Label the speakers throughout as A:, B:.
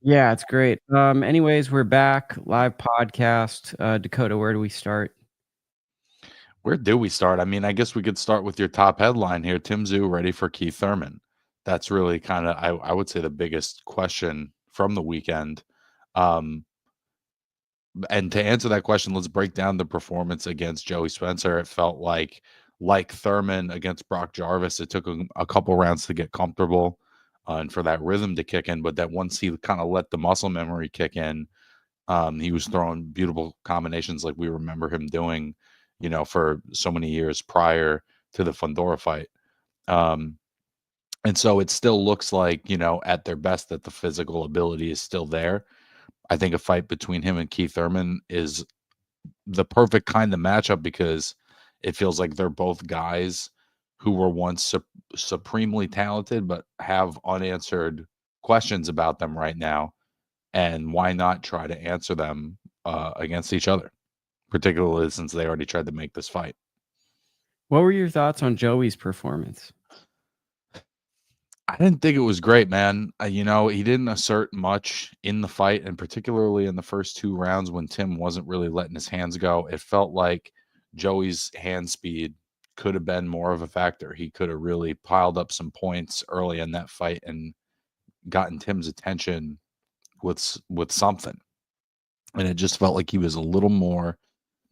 A: Yeah, it's great. Anyways, we're back, live podcast. Dakota, where do we start?
B: Where do we start? I mean, I guess we could start with your top headline here. Tim Tszyu ready for Keith Thurman. That's really kind of, I would say, the biggest question from the weekend. Um, and to answer that question, let's break down the performance against Joey Spencer. It felt like Thurman against Brock Jarvis, it took a couple rounds to get comfortable and for that rhythm to kick in. But that once he kind of let the muscle memory kick in, he was throwing beautiful combinations like we remember him doing, for so many years prior to the Fundora fight. Um, and so it still looks like, at their best, that the physical ability is still there. I think a fight between him and Keith Thurman is the perfect kind of matchup because it feels like they're both guys who were once supremely talented but have unanswered questions about them right now. And why not try to answer them against each other, particularly since they already tried to make this fight?
A: What were your thoughts on Joey's performance?
B: I didn't think it was great, man. He didn't assert much in the fight, and particularly in the first two rounds when Tim wasn't really letting his hands go. It felt like Joey's hand speed could have been more of a factor. He could have really piled up some points early in that fight and gotten Tim's attention with something. And it just felt like he was a little more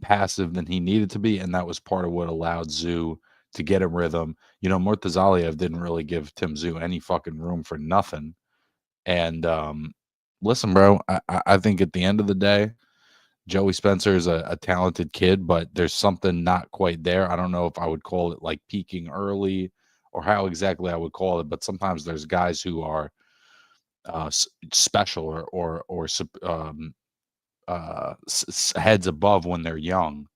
B: passive than he needed to be, and that was part of what allowed Tszyu to get a rhythm. Murtazaliev didn't really give Tim Tszyu any fucking room for nothing. And listen, bro, I think at the end of the day, Joey Spencer is a talented kid, but there's something not quite there. I don't know if I would call it like peaking early or how exactly I would call it, but sometimes there's guys who are special or heads above when they're young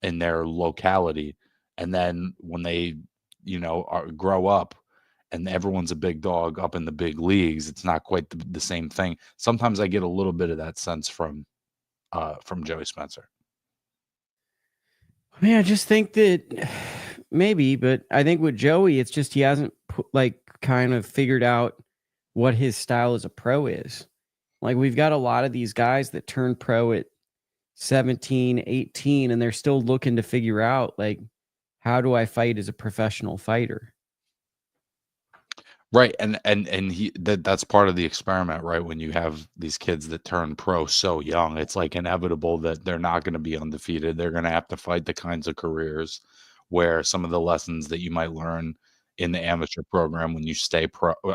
B: in their locality, and then when they grow up and everyone's a big dog up in the big leagues, it's not quite the same thing. Sometimes I get a little bit of that sense from Joey Spencer.
A: I mean, I just think that maybe, but I think with Joey, it's just he hasn't kind of figured out what his style as a pro is. Like, we've got a lot of these guys that turn pro at 17, 18, and they're still looking to figure out, like, how do I fight as a professional fighter?
B: Right, and that's part of the experiment, right? When you have these kids that turn pro so young, it's like inevitable that they're not going to be undefeated. They're going to have to fight the kinds of careers where some of the lessons that you might learn in the amateur program when you stay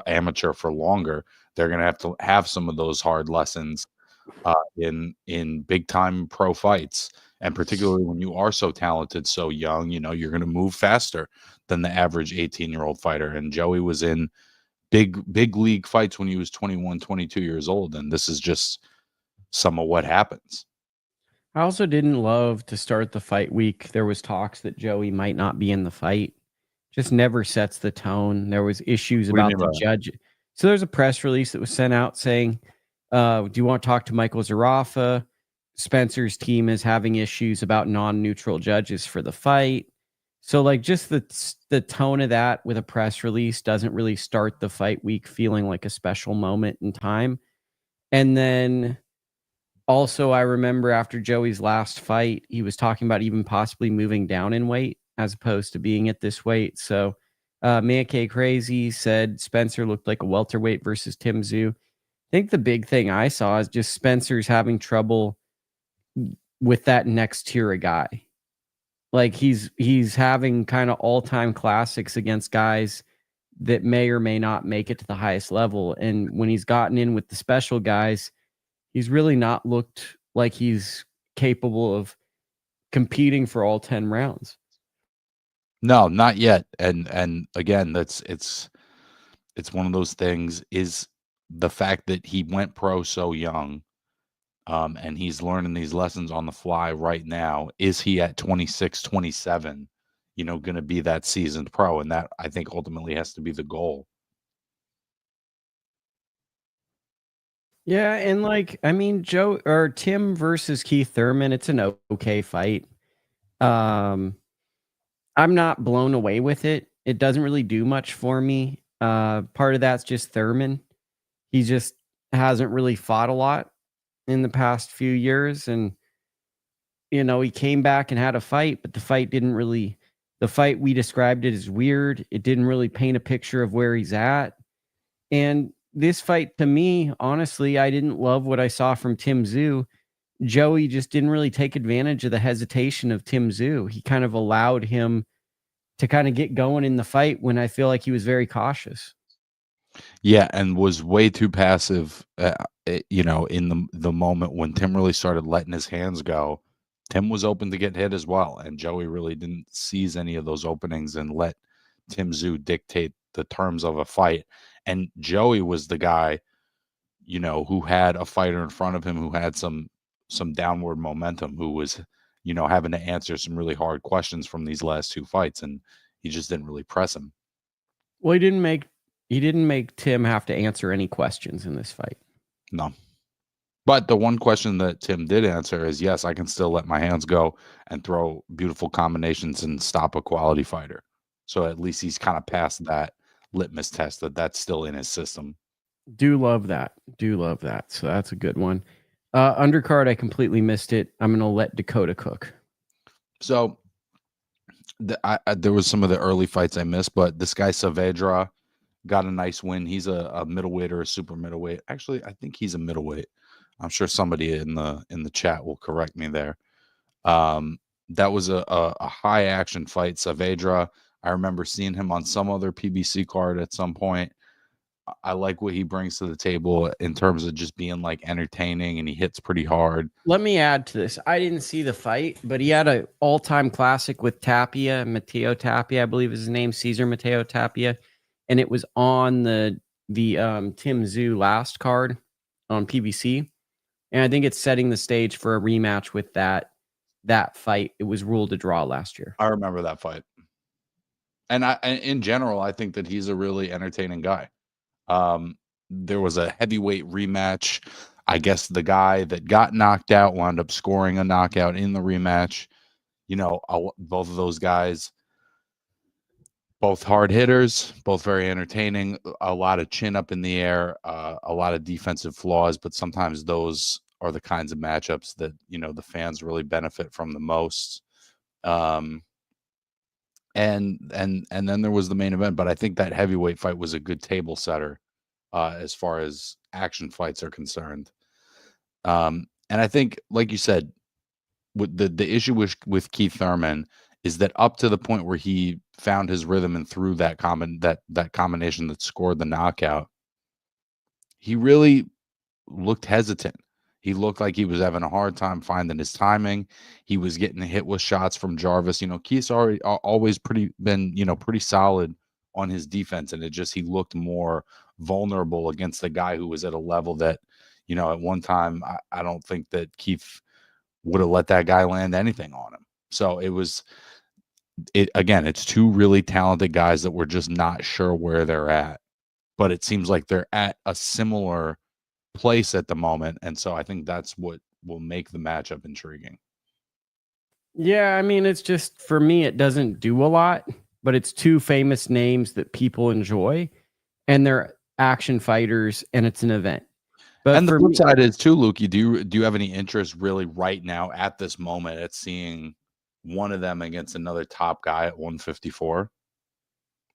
B: amateur for longer, they're going to have some of those hard lessons in big time pro fights. And particularly when you are so talented, so young, you're going to move faster than the average 18-year-old fighter. And Joey was in big league fights when he was 21, 22 years old. And this is just some of what happens.
A: I also didn't love to start the fight week. There was talks that Joey might not be in the fight. Just never sets the tone. There was issues about the judge. So there's a press release that was sent out saying, do you want to talk to Michael Zarafa? Spencer's team is having issues about non-neutral judges for the fight. So, like, just the tone of that with a press release doesn't really start the fight week feeling like a special moment in time. And then also, I remember after Joey's last fight, he was talking about even possibly moving down in weight as opposed to being at this weight. So, Mykquan Crazy said Spencer looked like a welterweight versus Tim Tszyu. I think the big thing I saw is just Spencer's having trouble with that next tier of guy. Like, he's having kind of all-time classics against guys that may or may not make it to the highest level. And when he's gotten in with the special guys, he's really not looked like he's capable of competing for all 10 rounds.
B: No, not yet. And again, it's one of those things, is the fact that he went pro so young. And he's learning these lessons on the fly right now. Is he at 26, 27, going to be that seasoned pro? And that, I think, ultimately has to be the goal.
A: Yeah, and I mean, Joe or Tim versus Keith Thurman, it's an okay fight. I'm not blown away with it. It doesn't really do much for me. Part of that's just Thurman. He's just hasn't really fought a lot in the past few years. And, he came back and had a fight, but the fight we described it as weird. It didn't really paint a picture of where he's at. And this fight, to me, honestly, I didn't love what I saw from Tim Tszyu. Joey just didn't really take advantage of the hesitation of Tim Tszyu. He kind of allowed him to kind of get going in the fight when I feel like he was very cautious.
B: Yeah, and was way too passive, in the moment when Tim really started letting his hands go. Tim was open to get hit as well, and Joey really didn't seize any of those openings and let Tim Tszyu dictate the terms of a fight. And Joey was the guy, who had a fighter in front of him who had some downward momentum, who was, having to answer some really hard questions from these last two fights, and he just didn't really press him.
A: Well, he didn't make Tim have to answer any questions in this fight.
B: No. But the one question that Tim did answer is, yes, I can still let my hands go and throw beautiful combinations and stop a quality fighter. So at least he's kind of passed that litmus test that's still in his system.
A: Do love that. So that's a good one. Undercard, I completely missed it. I'm going to let Dakota cook.
B: So there was some of the early fights I missed, but this guy Saavedra got a nice win. He's a middleweight or a super middleweight. Actually, I think he's a middleweight. I'm sure somebody in the chat will correct me there. That was a high action fight. Saavedra, I remember seeing him on some other PBC card at some point. I like what he brings to the table in terms of just being like entertaining, and he hits pretty hard.
A: Let me add to this. I didn't see the fight, but he had an all-time classic with Tapia, Mateo Tapia, I believe is his name, Cesar Mateo Tapia, and it was on the Tim Tszyu last card on PBC. And I think it's setting the stage for a rematch with that fight. It was ruled a draw last year.
B: I remember that fight. And in general, I think that he's a really entertaining guy. There was a heavyweight rematch. I guess the guy that got knocked out wound up scoring a knockout in the rematch. Both of those guys, both hard hitters, both very entertaining, a lot of chin up in the air, a lot of defensive flaws, but sometimes those are the kinds of matchups that, the fans really benefit from the most. And then there was the main event, but I think that heavyweight fight was a good table setter as far as action fights are concerned. And I think, like you said, with the issue with Keith Thurman is that up to the point where he found his rhythm and threw that combination that scored the knockout, he really looked hesitant. He looked like he was having a hard time finding his timing. He was getting hit with shots from Jarvis. Keith's always been pretty solid on his defense, and he looked more vulnerable against a guy who was at a level that, at one time, I don't think that Keith would have let that guy land anything on him. So it's two really talented guys that we're just not sure where they're at, but it seems like they're at a similar place at the moment, and so I think that's what will make the matchup intriguing.
A: Yeah, I mean, it's just, for me, it doesn't do a lot, but it's two famous names that people enjoy, and they're action fighters, and it's an event. But
B: and the flip side is too, Lukie, do you have any interest really right now at this moment at seeing one of them against another top guy at 154?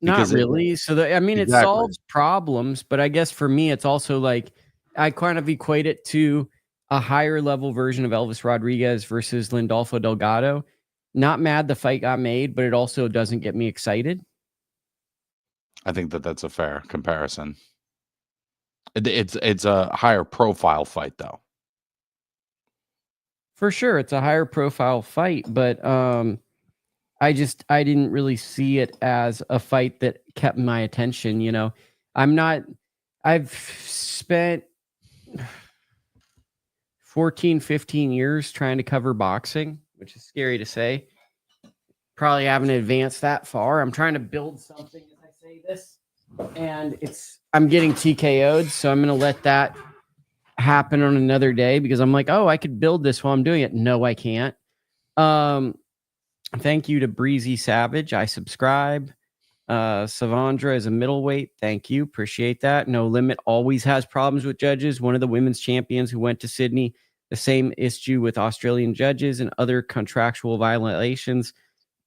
A: Not really. It solves problems, but I guess for me, it's also like, I kind of equate it to a higher level version of Elvis Rodriguez versus Lindolfo Delgado. Not mad the fight got made, but it also doesn't get me excited.
B: I think that's a fair comparison. It's a higher profile fight, though.
A: For sure, it's a higher profile fight, but I didn't really see it as a fight that kept my attention. I've spent 14, 15 years trying to cover boxing, which is scary to say. Probably haven't advanced that far. I'm trying to build something as I say this, and I'm getting TKO'd, so I'm going to let that happen on another day because I'm like, oh, I could build this while I'm doing it. No, I can't. Thank you to Breezy Savage. I subscribe. Savandra is a middleweight. Thank you. Appreciate that. No Limit always has problems with judges. One of the women's champions who went to Sydney, the same issue with Australian judges and other contractual violations.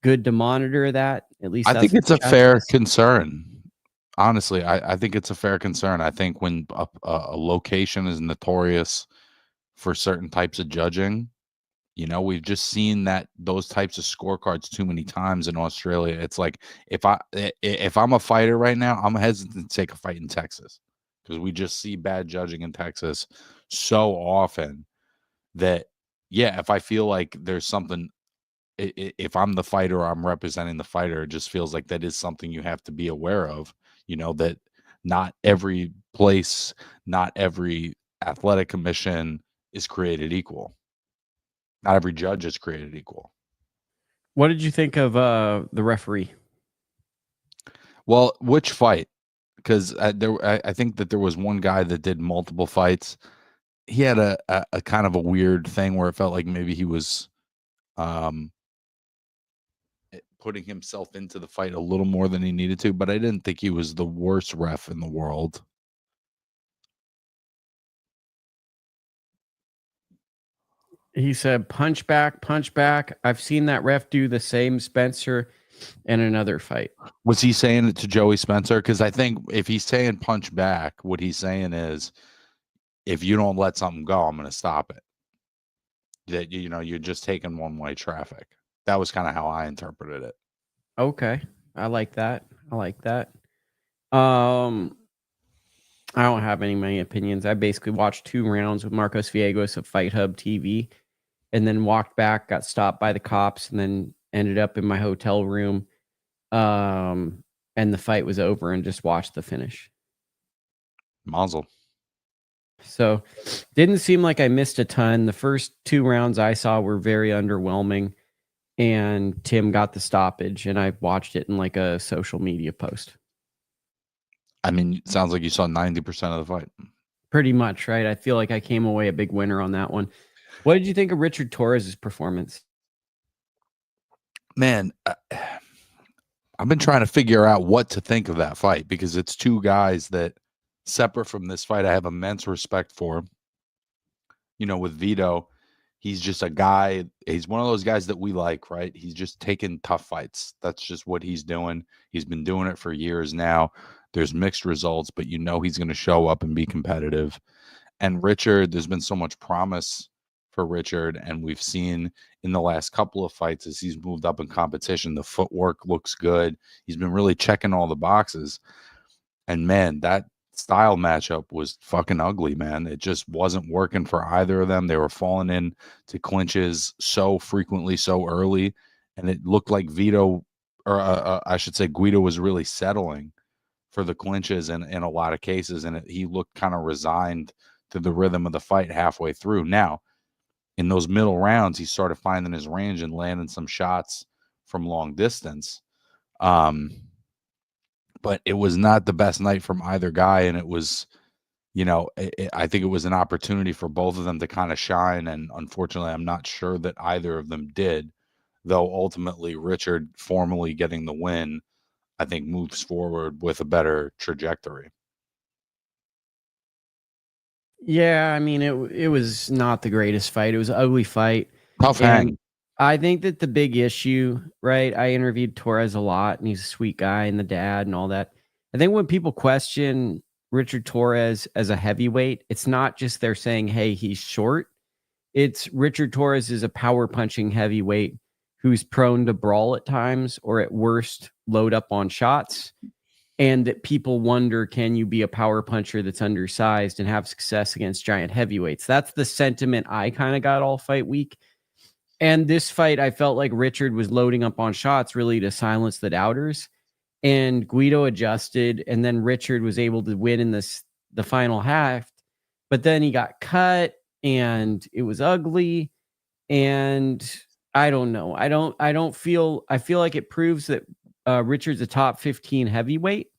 A: Good to monitor that. At least
B: I think it's a fair concern. Honestly, I think it's a fair concern. I think when a location is notorious for certain types of judging, you know, we've just seen that those types of scorecards too many times in Australia. It's like if I'm a fighter right now, I'm hesitant to take a fight in Texas because we just see bad judging in Texas so often that, yeah, if I feel like there's something, if I'm the fighter or I'm representing the fighter, it just feels like that is something you have to be aware of, you know, that not every place, not every athletic commission is created equal. Not every judge is created equal.
A: What did you think of the referee?
B: Well, which fight? Because I think that there was one guy that did multiple fights. He had a kind of a weird thing where it felt like maybe he was putting himself into the fight a little more than he needed to, but I didn't think he was the worst ref in the world.
A: He said, punch back, punch back. I've seen that ref do the same, Spencer, in another fight.
B: Was he saying it to Joey Spencer? Because I think if he's saying punch back, what he's saying is, if you don't let something go, I'm going to stop it. That, you know, you're just taking one-way traffic. That was kind of how I interpreted it.
A: Okay. I like that. I like that. I don't have many opinions. I basically watched 2 rounds with Marcos Villegas of Fight Hub TV and then walked back, got stopped by the cops, and then ended up in my hotel room. And the fight was over and just watched the finish.
B: Mazel.
A: So didn't seem like I missed a ton. The first 2 rounds I saw were very underwhelming, and Tim got the stoppage, and I watched it in like a social media post.
B: I mean, it sounds like you saw 90% of the fight.
A: Pretty much, right? I feel like I came away a big winner on that one. What did you think of Richard Torrez's performance?
B: Man, I've been trying to figure out what to think of that fight because it's 2 guys that, separate from this fight, I have immense respect for. You know, with Vito, he's just a guy. He's one of those guys that we like, right? He's just taking tough fights. That's just what he's doing. He's been doing it for years now. There's mixed results, but you know he's going to show up and be competitive. And Richard, there's been so much promise for Richard, and we've seen in the last couple of fights as he's moved up in competition, the footwork looks good. He's been really checking all the boxes. And man, that style matchup was fucking ugly, man. It just wasn't working for either of them. They were falling in to clinches so frequently, so early, and it looked like Guido was really settling for the clinches in a lot of cases, and he looked kind of resigned to the rhythm of the fight halfway through. Now, in those middle rounds, he started finding his range and landing some shots from long distance. But it was not the best night from either guy, and it was, you know, I think it was an opportunity for both of them to kind of shine, and unfortunately, I'm not sure that either of them did, though ultimately Richard formally getting the win, I think, moves forward with a better trajectory.
A: Yeah, I mean, it was not the greatest fight. It was an ugly fight.
B: Tough hang.
A: I think that the big issue, right? I interviewed Torrez a lot, and he's a sweet guy, and the dad and all that. I think when people question Richard Torrez as a heavyweight, it's not just they're saying, hey, he's short. It's Richard Torrez is a power punching heavyweight who's prone to brawl at times, or at worst, load up on shots. And that people wonder, can you be a power puncher that's undersized and have success against giant heavyweights? That's the sentiment I kind of got all fight week. And this fight, I felt like Richard was loading up on shots really to silence the doubters. And Guido adjusted, and then Richard was able to win in the final half. But then he got cut, and it was ugly. And I don't know. I feel like it proves that Richard's a top 15 heavyweight,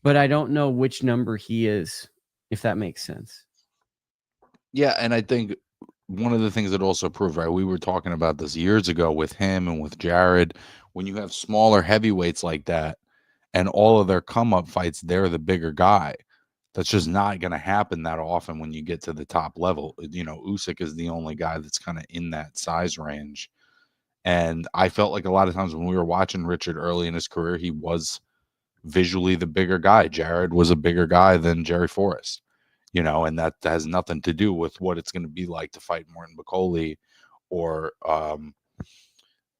A: but I don't know which number he is, if that makes sense.
B: Yeah, and I think one of the things that also proved, right, we were talking about this years ago with him and with Jared, when you have smaller heavyweights like that, and all of their come-up fights, they're the bigger guy. That's just not going to happen that often when you get to the top level. You know, Usyk is the only guy that's kind of in that size range. And I felt like a lot of times when we were watching Richard early in his career, he was visually the bigger guy. Jared was a bigger guy than Jerry Forrest, you know, and that has nothing to do with what it's going to be like to fight Morton Bakhodir or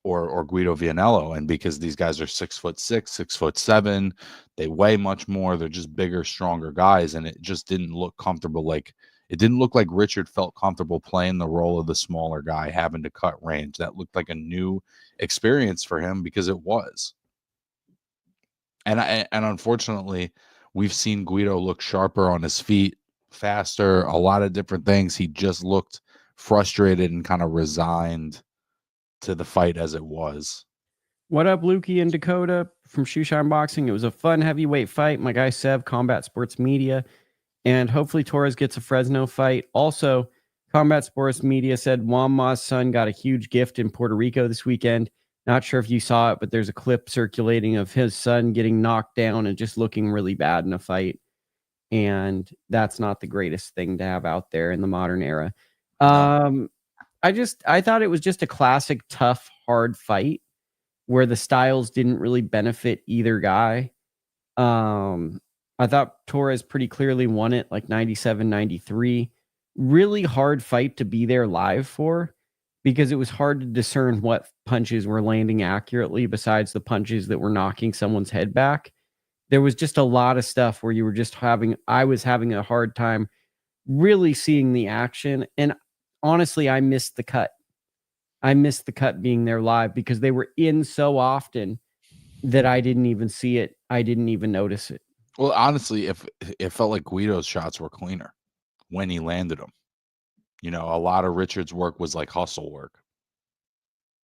B: Guido Vianello. And because these guys are 6'6", 6'7", they weigh much more. They're just bigger, stronger guys. And it just didn't look comfortable. Like, it didn't look like Richard felt comfortable playing the role of the smaller guy, having to cut range. That looked like a new experience for him, because it was. And unfortunately, we've seen Guido look sharper on his feet, faster, a lot of different things. He just looked frustrated and kind of resigned to the fight as it was.
A: What up, Lukie and Dakota from Shoeshine Boxing? It was a fun heavyweight fight. My guy Sev, Combat Sports Media, and hopefully Torres gets a Fresno fight. Also, Combat Sports Media said Juan Ma's son got a huge gift in Puerto Rico this weekend. Not sure if you saw it, but there's a clip circulating of his son getting knocked down and just looking really bad in a fight. And that's not the greatest thing to have out there in the modern era. I thought it was just a classic, tough, hard fight where the styles didn't really benefit either guy. I thought Torres pretty clearly won it, like 97-93. Really hard fight to be there live for, because it was hard to discern what punches were landing accurately besides the punches that were knocking someone's head back. There was just a lot of stuff where you were just I was having a hard time really seeing the action. And honestly, I missed the cut. I missed the cut being there live because they were in so often that I didn't even see it. I didn't even notice it.
B: Well, honestly, if it felt like Guido's shots were cleaner when he landed them. You know, a lot of Richard's work was like hustle work.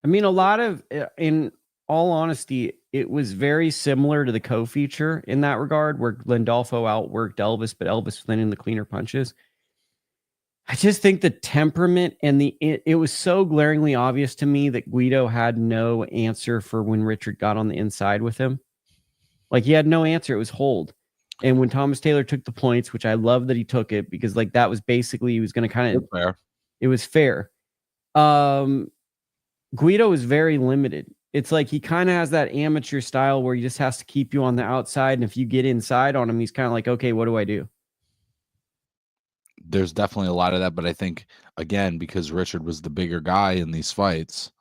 A: I mean, a lot of, in all honesty, it was very similar to the co-feature in that regard, where Lindolfo outworked Elvis, but Elvis landed the cleaner punches. I just think the temperament and it was so glaringly obvious to me that Guido had no answer for when Richard got on the inside with him. Like, he had no answer. It was hold. And when Thomas Taylor took the points, which I love that he took it, because like that was basically, he was going to kind of, it was fair. Guido is very limited. It's like he kind of has that amateur style where he just has to keep you on the outside. And if you get inside on him, he's kind of like, okay, what do I do?
B: There's definitely a lot of that. But I think, again, because Richard was the bigger guy in these fights,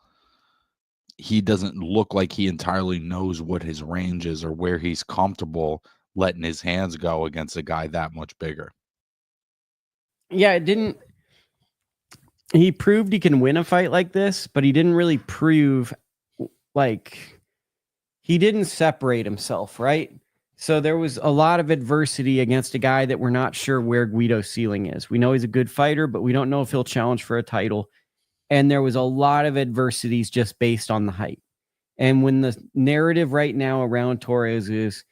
B: he doesn't look like he entirely knows what his range is or where he's comfortable letting his hands go against a guy that much bigger.
A: Yeah, it didn't. He proved he can win a fight like this, but he didn't really prove, like, he didn't separate himself, right? So there was a lot of adversity against a guy that we're not sure where Guido's ceiling is. We know he's a good fighter, but we don't know if he'll challenge for a title. And there was a lot of adversities just based on the height. And when the narrative right now around Torres is,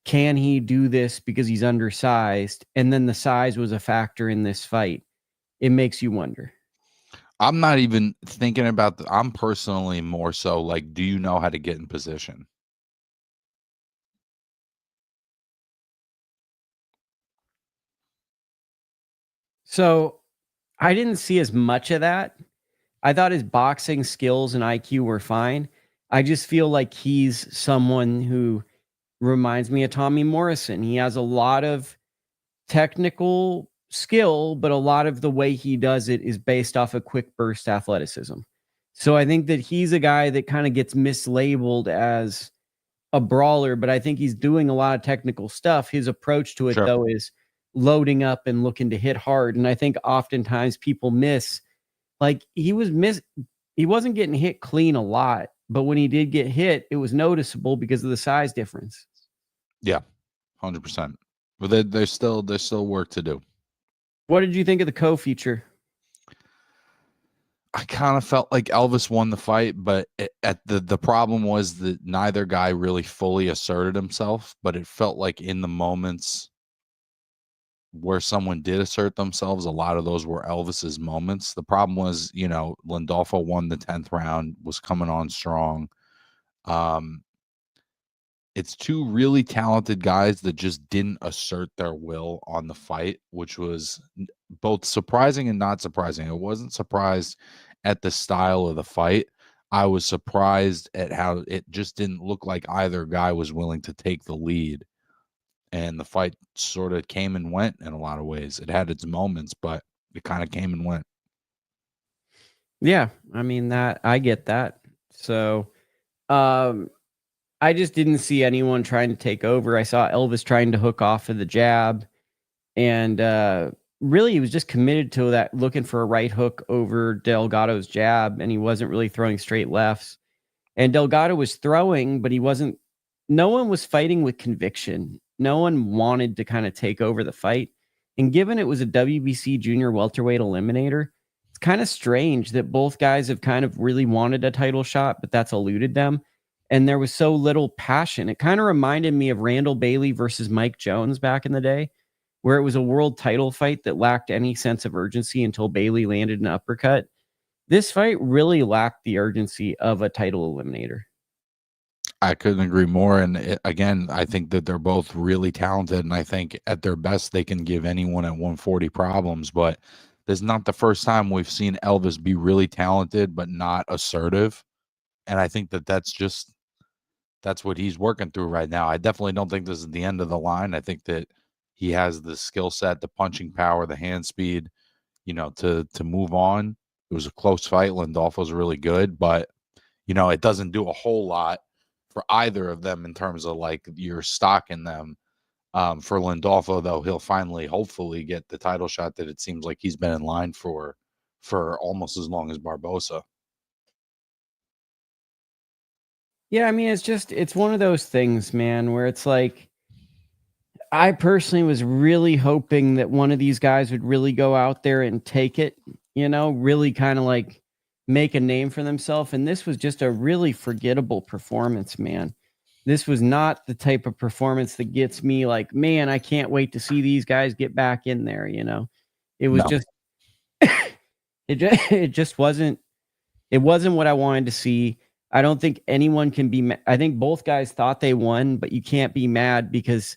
A: can he do this because he's undersized? And then the size was a factor in this fight. It makes you wonder.
B: I'm not even thinking about I'm personally more so like, do you know how to get in position?
A: So I didn't see as much of that. I thought his boxing skills and IQ were fine. I just feel like he's someone who reminds me of Tommy Morrison. He has a lot of technical skill, but a lot of the way he does it is based off of quick burst athleticism. So I think that he's a guy that kind of gets mislabeled as a brawler, but I think he's doing a lot of technical stuff. His approach to it, though, is loading up and looking to hit hard. And I think oftentimes people miss, like, he wasn't getting hit clean a lot, but when he did get hit, it was noticeable because of the size difference.
B: Yeah, 100%. But there's still work to do.
A: What did you think of the co-feature?
B: I kind of felt like Elvis won the fight, but the problem was that neither guy really fully asserted himself, but it felt like in the moments where someone did assert themselves, a lot of those were Elvis's moments. The problem was, you know, Lindolfo won the 10th round, was coming on strong. it's two really talented guys that just didn't assert their will on the fight, which was both surprising and not surprising. I wasn't surprised at the style of the fight. I was surprised at how it just didn't look like either guy was willing to take the lead. And the fight sort of came and went in a lot of ways. It had its moments, but it kind of came and went.
A: Yeah, I mean that I get that. So, I just didn't see anyone trying to take over. I saw Elvis trying to hook off of the jab, and really he was just committed to that, looking for a right hook over Delgado's jab, and he wasn't really throwing straight lefts. And Delgado was throwing, but he wasn't. No one was fighting with conviction. No one wanted to kind of take over the fight. And given it was a WBC junior welterweight eliminator, it's kind of strange that both guys have kind of really wanted a title shot, but that's eluded them. And there was so little passion. It kind of reminded me of Randall Bailey versus Mike Jones back in the day, where it was a world title fight that lacked any sense of urgency until Bailey landed an uppercut. This fight really lacked the urgency of a title eliminator.
B: I couldn't agree more. And again, I think that they're both really talented. And I think at their best, they can give anyone at 140 problems. But this is not the first time we've seen Elvis be really talented, but not assertive. And I think that that's what he's working through right now. I definitely don't think this is the end of the line. I think that he has the skill set, the punching power, the hand speed, to move on. It was a close fight. Lindolfo's really good, but it doesn't do a whole lot for either of them in terms of like your stock in them. For Lindolfo, though, he'll finally, hopefully, get the title shot that it seems like he's been in line for almost as long as Barbosa.
A: Yeah, I mean, it's one of those things, man, where it's like, I personally was really hoping that one of these guys would really go out there and take it, really kind of like make a name for themselves. And this was just a really forgettable performance, man. This was not the type of performance that gets me like, man, I can't wait to see these guys get back in there. It was just, it just wasn't what I wanted to see. I don't think anyone can be I think both guys thought they won, but you can't be mad because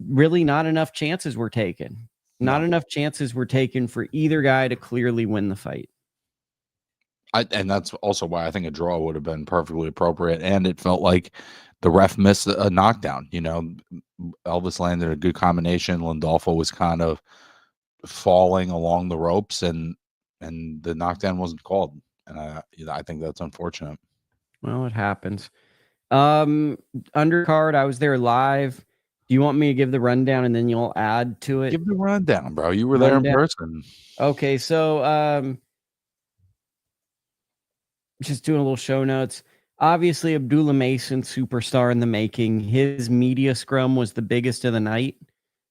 A: really not enough chances were taken. Not enough chances were taken for either guy to clearly win the fight.
B: And that's also why I think a draw would have been perfectly appropriate. And it felt like the ref missed a knockdown. Elvis landed a good combination. Lindolfo was kind of falling along the ropes, and the knockdown wasn't called. And I think that's unfortunate.
A: Well, it happens. Undercard, I was there live. Do you want me to give the rundown and then you'll add to it?
B: Give the rundown, bro. You were there in person.
A: Okay, so just doing a little show notes. Obviously, Abdullah Mason, superstar in the making. His media scrum was the biggest of the night.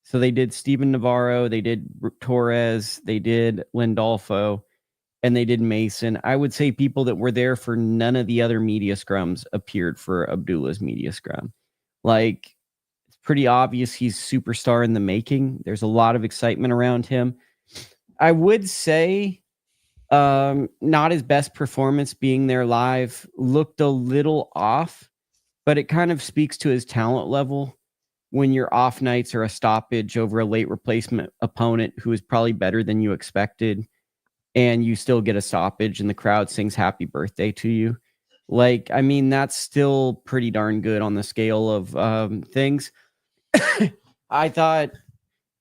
A: So they did Steven Navarro, they did Torrez, they did Lindolfo, and they did Mason. I would say people that were there for none of the other media scrums appeared for Abdullah's media scrum. Like, it's pretty obvious he's superstar in the making. There's a lot of excitement around him. I would say not his best performance being there live, looked a little off, but it kind of speaks to his talent level when your off nights are a stoppage over a late replacement opponent who is probably better than you expected, and you still get a stoppage and the crowd sings happy birthday to you. Like, I mean, that's still pretty darn good on the scale of things. I thought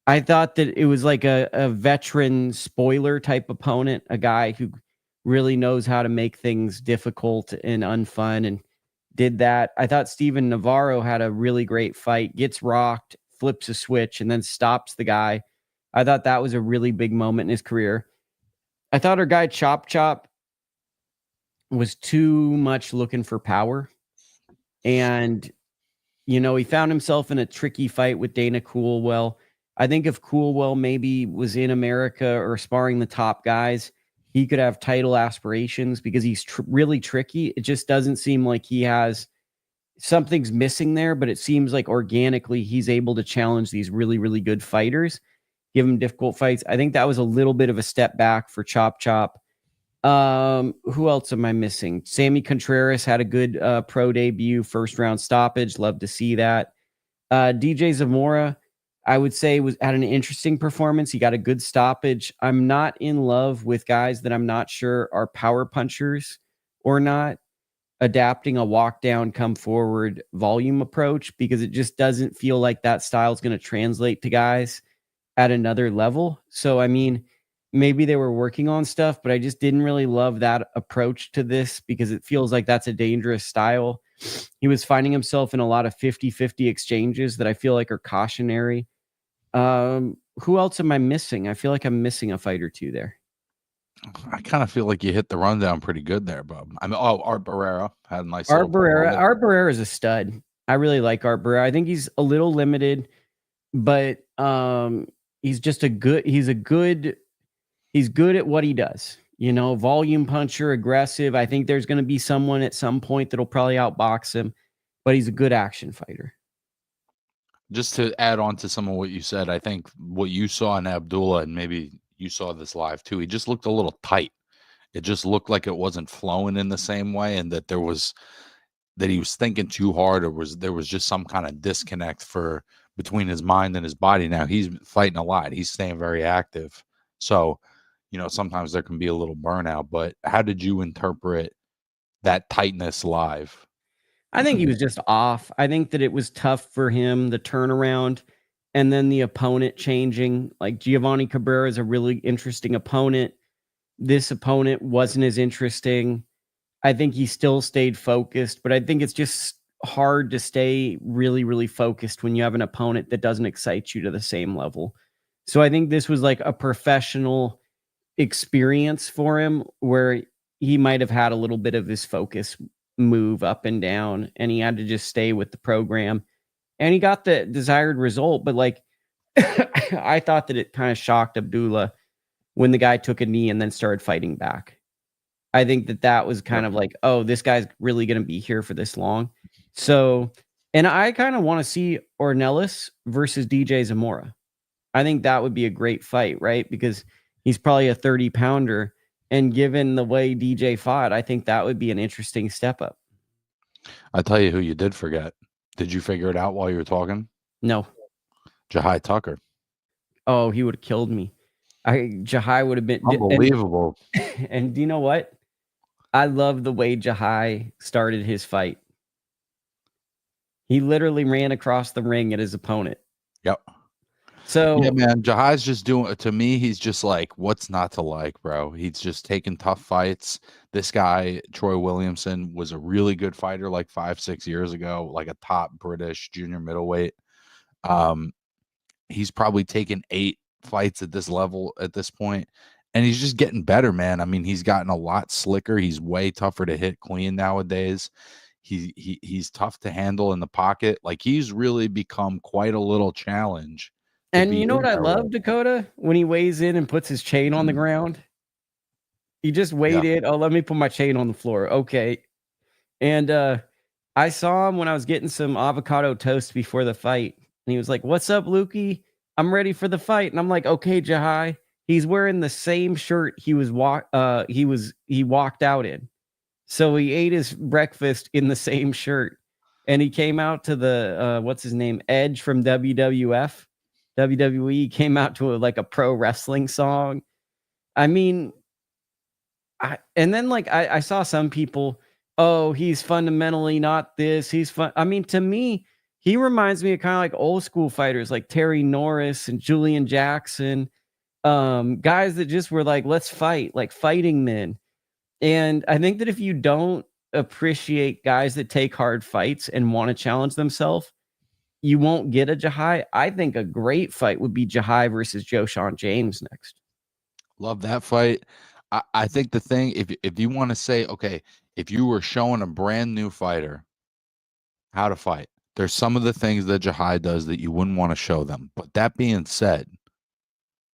A: that it was like a veteran spoiler type opponent, a guy who really knows how to make things difficult and unfun, and did that. I thought Steven Navarro had a really great fight, gets rocked, flips a switch, and then stops the guy. I thought that was a really big moment in his career. I thought our guy Chop Chop was too much looking for power. And, he found himself in a tricky fight with Dana Coolwell. I think if Coolwell maybe was in America or sparring the top guys, he could have title aspirations because he's really tricky. It just doesn't seem like he has something's missing there, but it seems like organically he's able to challenge these really, really good fighters, give him difficult fights. I think that was a little bit of a step back for Chop Chop. Who else am I missing? Sammy Contreras had a good pro debut, first round stoppage. Love to see that. DJ Zamora, I would say, had an interesting performance. He got a good stoppage. I'm not in love with guys that I'm not sure are power punchers or not, adapting a walk down, come forward volume approach, because it just doesn't feel like that style is going to translate to guys at another level. So, I mean, maybe they were working on stuff, but I just didn't really love that approach to this because it feels like that's a dangerous style. He was finding himself in a lot of 50-50 exchanges that I feel like are cautionary. Who else am I missing? I feel like I'm missing a fight or two there.
B: I kind of feel like you hit the rundown pretty good there, Bub. I mean, Art Barrera had a nice.
A: Art Barrera is a stud. I really like Art Barrera. I think he's a little limited, but he's just he's good at what he does. You know, volume puncher, aggressive. I think there's going to be someone at some point that'll probably outbox him, but he's a good action fighter.
B: Just to add on to some of what you said, I think what you saw in Abdullah, and maybe you saw this live too, he just looked a little tight. It just looked like it wasn't flowing in the same way, and that he was thinking too hard, or there was just some kind of disconnect between his mind and his body. Now he's fighting a lot. He's staying very active. So, you know, sometimes there can be a little burnout, but how did you interpret that tightness live?
A: I think he was just off. I think that it was tough for him, the turnaround, and then the opponent changing. Like, Giovanni Cabrera is a really interesting opponent. This opponent wasn't as interesting. I think he still stayed focused, but I think it's just hard to stay really, really focused when you have an opponent that doesn't excite you to the same level. So I think this was like a professional experience for him where he might have had a little bit of his focus move up and down, and he had to just stay with the program, and he got the desired result. But like, I thought that it kind of shocked Abdullah when the guy took a knee and then started fighting back. I think that was kind of like, oh, this guy's really going to be here for this long. So, and I kind of want to see Ornelas versus DJ Zamora. I think that would be a great fight, right? Because he's probably a 30-pounder. And given the way DJ fought, I think that would be an interesting step up.
B: I'll tell you who you did forget. Did you figure it out while you were talking?
A: No.
B: Jahi Tucker.
A: Oh, he would have killed me. Jahi would have been
B: unbelievable.
A: And do you know what? I love the way Jahi started his fight. He literally ran across the ring at his opponent.
B: Yep.
A: So
B: yeah, man, Jahi's just doing, to me, he's just like, what's not to like, bro? He's just taking tough fights. This guy, Troy Williamson, was a really good fighter like 5-6 years ago, like a top British junior middleweight. He's probably taken 8 fights at this level at this point, and he's just getting better, man. I mean, he's gotten a lot slicker. He's way tougher to hit clean nowadays. He's tough to handle in the pocket. Like, he's really become quite a little challenge.
A: And you know what I love, Dakota? When he weighs in and puts his chain on the ground. He just weighed in. Oh, let me put my chain on the floor. Okay. And I saw him when I was getting some avocado toast before the fight. And he was like, "What's up, Lukie? I'm ready for the fight." And I'm like, "Okay, Jahi." He's wearing the same shirt he walked out in. So he ate his breakfast in the same shirt. And he came out to the what's his name? Edge from WWE, came out to a pro wrestling song. I mean, I saw some people, oh, he's fundamentally not this. He's fun. I mean, to me, he reminds me of kind of like old school fighters like Terry Norris and Julian Jackson, guys that just were like, let's fight, like fighting men. And I think that if you don't appreciate guys that take hard fights and want to challenge themselves, you won't get a Jahi. I think a great fight would be Jahi versus Joe Sean James next.
B: Love that fight. I think the thing, if you want to say, okay, if you were showing a brand new fighter how to fight, there's some of the things that Jahi does that you wouldn't want to show them. But that being said,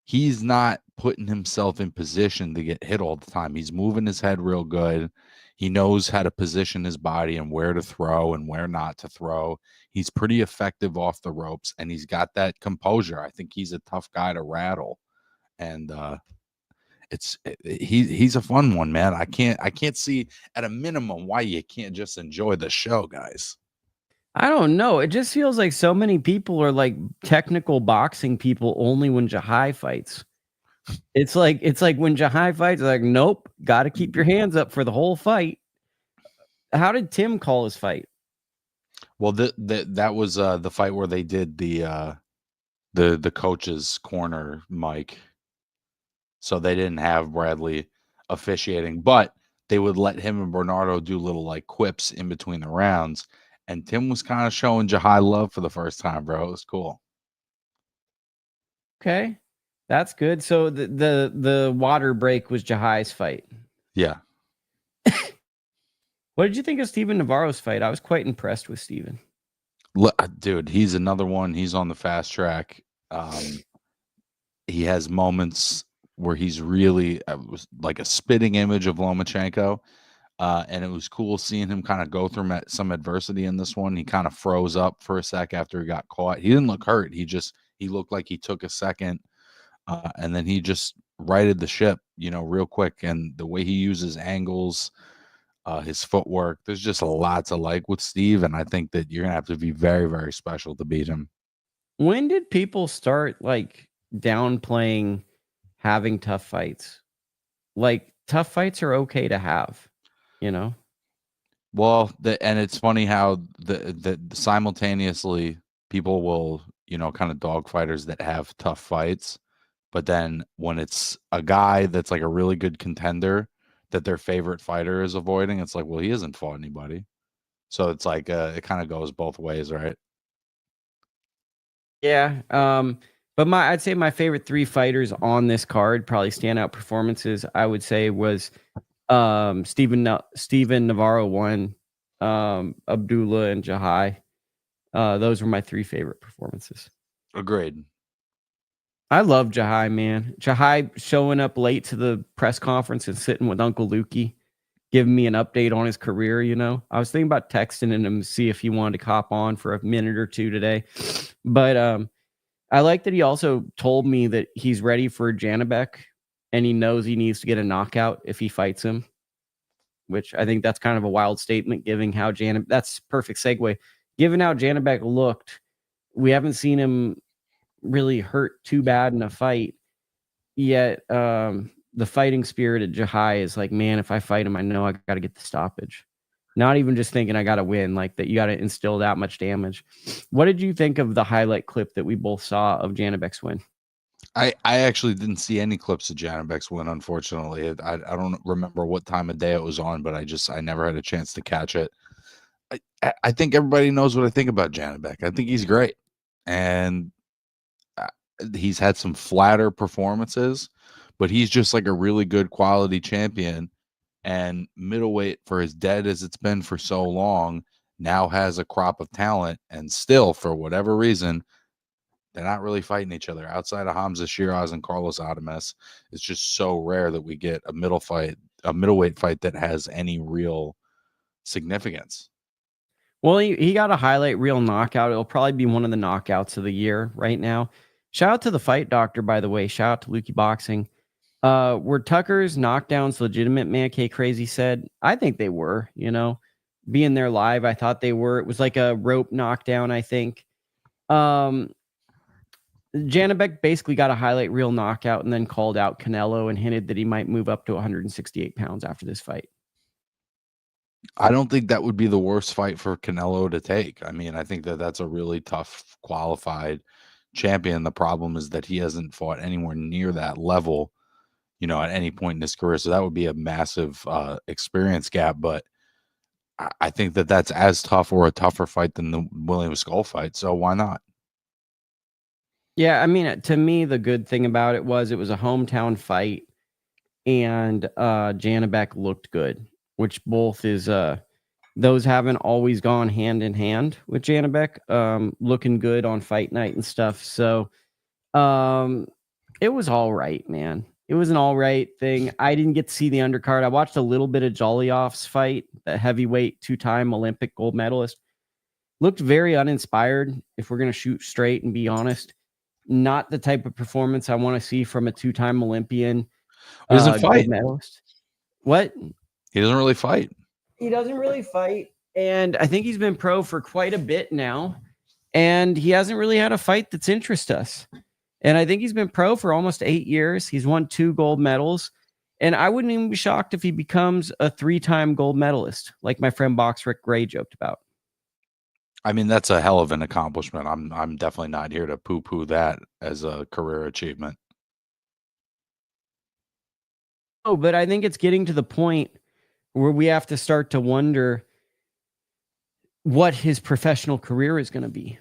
B: he's not putting himself in position to get hit all the time. He's moving his head real good. He knows how to position his body and where to throw and where not to throw. He's pretty effective off the ropes, and he's got that composure. I think he's a tough guy to rattle. And he's a fun one, man. I can't see at a minimum why you can't just enjoy the show, guys.
A: I don't know. It just feels like so many people are like technical boxing people only when Jahi fights. It's like when Jahi fights, like, nope, got to keep your hands up for the whole fight. How did Tim call his fight?
B: Well, that was the fight where they did the coach's corner mic. So they didn't have Bradley officiating, but they would let him and Bernardo do little like quips in between the rounds. And Tim was kind of showing Jahi love for the first time, bro. It was cool.
A: Okay, that's good. So the water break was Jahi's fight.
B: Yeah.
A: What did you think of Steven Navarro's fight? I was quite impressed with Steven.
B: Dude, he's another one. He's on the fast track. He has moments where he's really was like a spitting image of Lomachenko. And it was cool seeing him kind of go through some adversity in this one. He kind of froze up for a sec after he got caught. He didn't look hurt. He looked like he took a second. And then he just righted the ship, real quick. And the way he uses angles, his footwork, there's just a lot to like with Steve. And I think that you're going to have to be very, very special to beat him.
A: When did people start like downplaying having tough fights? Like tough fights are okay to have,
B: Well, and it's funny how the simultaneously people will, kind of dog fighters that have tough fights, but then when it's a guy that's like a really good contender that their favorite fighter is avoiding, it's like, well, he hasn't fought anybody. So it's like it kind of goes both ways, right?
A: Yeah. But I'd say my favorite three fighters on this card, probably standout performances, I would say was Steven Navarro 1, Abdullah and Jahi. Those were my three favorite performances.
B: Agreed.
A: I love Jahi, man. Jahi showing up late to the press conference and sitting with Uncle Lukie, giving me an update on his career. I was thinking about texting him to see if he wanted to cop on for a minute or two today, but I like that he also told me that he's ready for Janibek and he knows he needs to get a knockout if he fights him, which I think that's kind of a wild statement given how that's perfect segue. Given how Janibek looked, we haven't seen him really hurt too bad in a fight yet. The fighting spirit at Jahi is like, man, if I fight him, I know I got to get the stoppage. Not even just thinking I got to win, like that you got to instill that much damage. What did you think of the highlight clip that we both saw of Janibek's win?
B: I actually didn't see any clips of Janibek's win, unfortunately. I don't remember what time of day it was on, but I never had a chance to catch it. I think everybody knows what I think about Janibek. I think he's great. And he's had some flatter performances, but he's just like a really good quality champion. And middleweight, for as dead as it's been for so long, now has a crop of talent. And still, for whatever reason, they're not really fighting each other. Outside of Hamza Shiraz and Carlos Adames, it's just so rare that we get a middleweight fight that has any real significance.
A: Well, he got a highlight reel knockout. It'll probably be one of the knockouts of the year right now. Shout out to the Fight Doctor, by the way. Shout out to Lukie Boxing. Were Tucker's knockdowns legitimate, man? K Crazy said. I think they were, being there live. I thought they were. It was like a rope knockdown, I think. Janibek basically got a highlight reel knockout and then called out Canelo and hinted that he might move up to 168 pounds after this fight.
B: I don't think that would be the worst fight for Canelo to take. I mean, I think that that's a really tough, qualified champion. The problem is that he hasn't fought anywhere near that level, at any point in his career. So that would be a massive experience gap. But I think that that's as tough or a tougher fight than the Williams Skull fight. So why not?
A: Yeah, I mean, to me, the good thing about it was a hometown fight, and Janibek looked good, which both is those haven't always gone hand in hand with Janibek looking good on fight night and stuff. So it was all right, man. It was an all right thing. I didn't get to see the undercard. I watched a little bit of Jaloliv's fight, the heavyweight 2-time Olympic gold medalist. Looked very uninspired, if we're going to shoot straight and be honest. Not the type of performance I want to see from a 2-time Olympian.
B: He doesn't fight.
A: Gold medalist. What?
B: He doesn't really fight.
A: He doesn't really fight. And I think he's been pro for quite a bit now. And he hasn't really had a fight that's interested us. And I think he's been pro for almost 8 years. He's won 2 gold medals. And I wouldn't even be shocked if he becomes a 3-time gold medalist, like my friend Box Rick Gray joked about.
B: I mean, that's a hell of an accomplishment. I'm definitely not here to poo-poo that as a career achievement.
A: Oh, but I think it's getting to the point where we have to start to wonder what his professional career is going to be.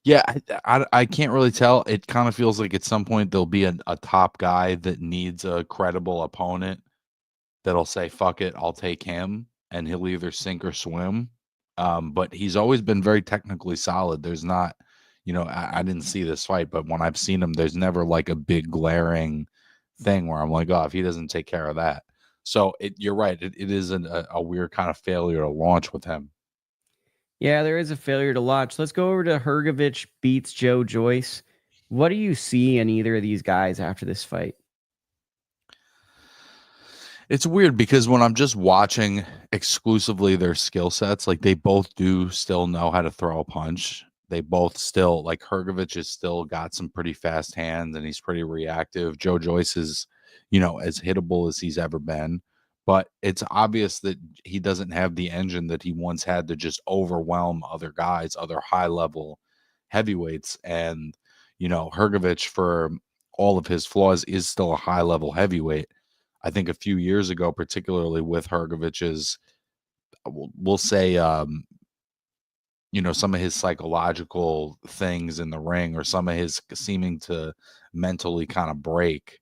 B: Yeah, I can't really tell. It kind of feels like at some point there'll be a top guy that needs a credible opponent that'll say, fuck it, I'll take him, and he'll either sink or swim. But he's always been very technically solid. There's not, I didn't see this fight, but when I've seen him, there's never like a big glaring thing where I'm like, oh, if he doesn't take care of that. So you're right. It is a weird kind of failure to launch with him.
A: Yeah, there is a failure to launch. Let's go over to Hrgovic beats Joe Joyce. What do you see in either of these guys after this fight?
B: It's weird because when I'm just watching exclusively their skill sets, like they both do still know how to throw a punch. They both still, like Hrgovic has still got some pretty fast hands and he's pretty reactive. Joe Joyce is, as hittable as he's ever been. But it's obvious that he doesn't have the engine that he once had to just overwhelm other guys, other high-level heavyweights. And, Hrgovic, for all of his flaws, is still a high-level heavyweight. I think a few years ago, particularly with Hrgovic's, we'll say, some of his psychological things in the ring or some of his seeming to mentally kind of break.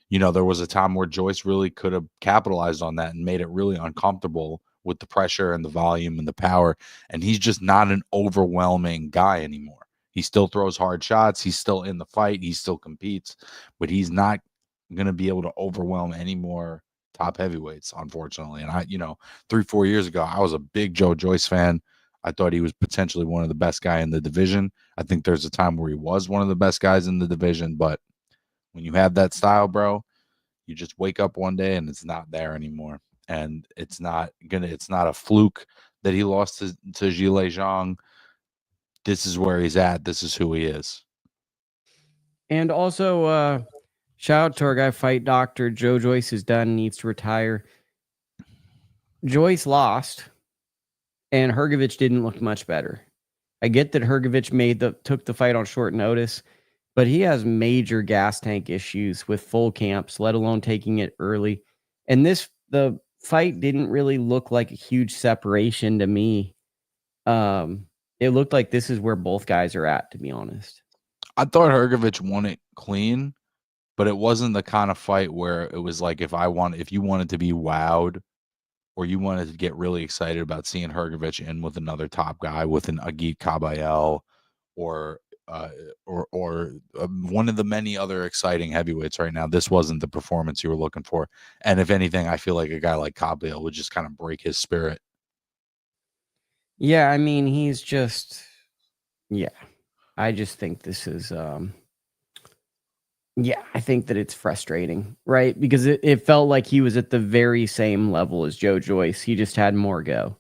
B: There was a time where Joyce really could have capitalized on that and made it really uncomfortable with the pressure and the volume and the power. And he's just not an overwhelming guy anymore. He still throws hard shots. He's still in the fight. He still competes, but he's not going to be able to overwhelm any more top heavyweights, unfortunately. And 3-4 years ago, I was a big Joe Joyce fan. I thought he was potentially one of the best guy in the division. I think there's a time where he was one of the best guys in the division, but when you have that style, bro, you just wake up one day and it's not there anymore. And it's not a fluke that he lost to Zhilei Zhang. This is where he's at. This is who he is.
A: And also, shout out to our guy, Fight Doctor. Joe Joyce is done, needs to retire. Joyce lost, and Hrgovic didn't look much better. I get that Hrgovic took the fight on short notice, but he has major gas tank issues with full camps, let alone taking it early. And the fight didn't really look like a huge separation to me. It looked like this is where both guys are at, to be honest.
B: I thought Hrgovic won it clean, but it wasn't the kind of fight where it was like if you wanted to be wowed or you wanted to get really excited about seeing Hrgovic in with another top guy, with an Agit Kabayel or one of the many other exciting heavyweights right now, this wasn't the performance you were looking for. And if anything, I feel like a guy like Kabayel would just kind of break his spirit.
A: Yeah, I mean, he's just, yeah. I just think this is, I think that it's frustrating, right? Because it felt like he was at the very same level as Joe Joyce. He just had more go.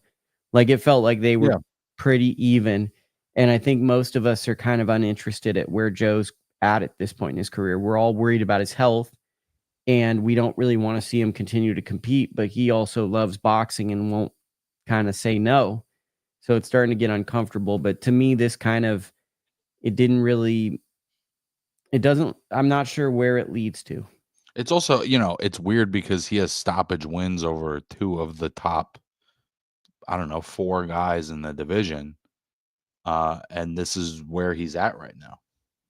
A: Like, it felt like they were pretty even. And I think most of us are kind of uninterested at where Joe's at this point in his career. We're all worried about his health, and we don't really want to see him continue to compete, but he also loves boxing and won't kind of say no. So it's starting to get uncomfortable. But to me, this kind of, I'm not sure where it leads to.
B: It's also, it's weird because he has stoppage wins over 2 of the top, 4 guys in the division. And this is where he's at right now.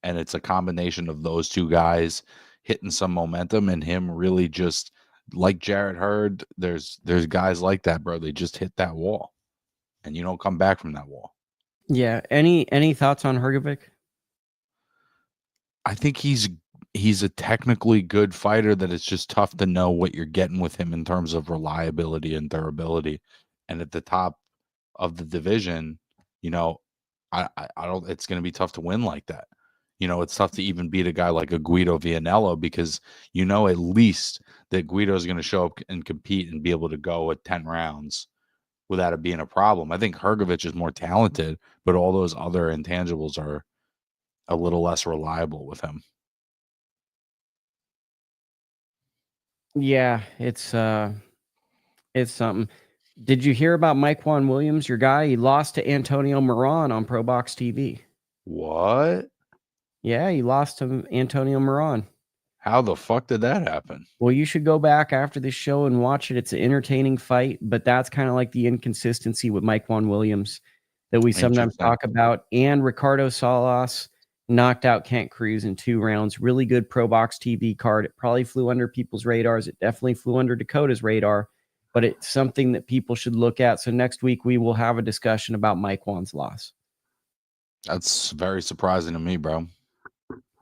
B: And it's a combination of those 2 guys hitting some momentum and him really just like Jarrett Hurd. There's guys like that, bro. They just hit that wall and you don't come back from that wall.
A: Yeah. Any thoughts on Hrgovic?
B: I think he's a technically good fighter that it's just tough to know what you're getting with him in terms of reliability and durability. And at the top of the division, I don't, it's going to be tough to win like that. it's tough to even beat a guy like a Guido Vianello because at least that Guido is going to show up and compete and be able to go at 10 rounds without it being a problem. I think Hrgovic is more talented, but all those other intangibles are a little less reliable with him.
A: Yeah, it's something. Did you hear about Mykquan Williams, your guy? He lost to Antonio Moran on ProBox TV.
B: What?
A: Yeah, he lost to Antonio Moran.
B: How the fuck did that happen?
A: Well, you should go back after this show and watch it. It's an entertaining fight, but that's kind of like the inconsistency with Mykquan Williams that we sometimes talk about. And Ricardo Salas knocked out Kent Cruz in 2 rounds. Really good ProBox TV card. It probably flew under people's radars. It definitely flew under Dakota's radar, but it's something that people should look at. So next week we will have a discussion about Mykquan's loss.
B: That's very surprising to me, bro.